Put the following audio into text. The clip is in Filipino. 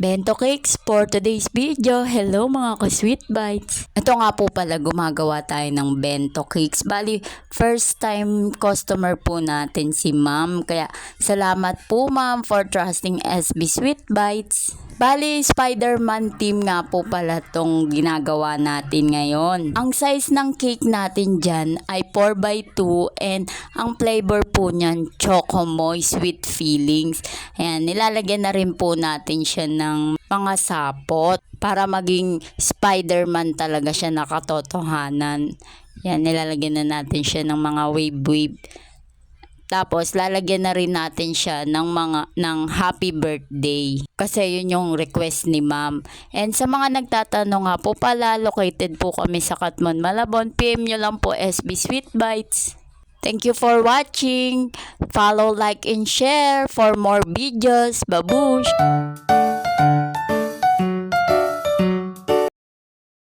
Bento cakes for today's video. Hello mga ka-sweet bites. Ito nga po pala gumagawa tayo ng bento cakes. Bali, first time customer po natin si ma'am. Kaya salamat po ma'am for trusting SB Sweet Bites. Bali, Spider-Man team nga po pala tong ginagawa natin ngayon. Ang size ng cake natin dyan ay 4x2 and ang flavor po niyan, Choco Moist with fillings. Ayan, nilalagyan na rin po natin siya ng mga sapot para maging Spider-Man talaga siya na katotohanan. Yan, nilalagyan na natin siya ng mga wave-wave. Tapos, lalagyan na rin natin siya ng happy birthday. Kasi yun yung request ni ma'am. And sa mga nagtatanong nga po pala, located po kami sa Katmon, Malabon. PM nyo lang po SB Sweet Bites. Thank you for watching. Follow, like, and share for more videos. Babush!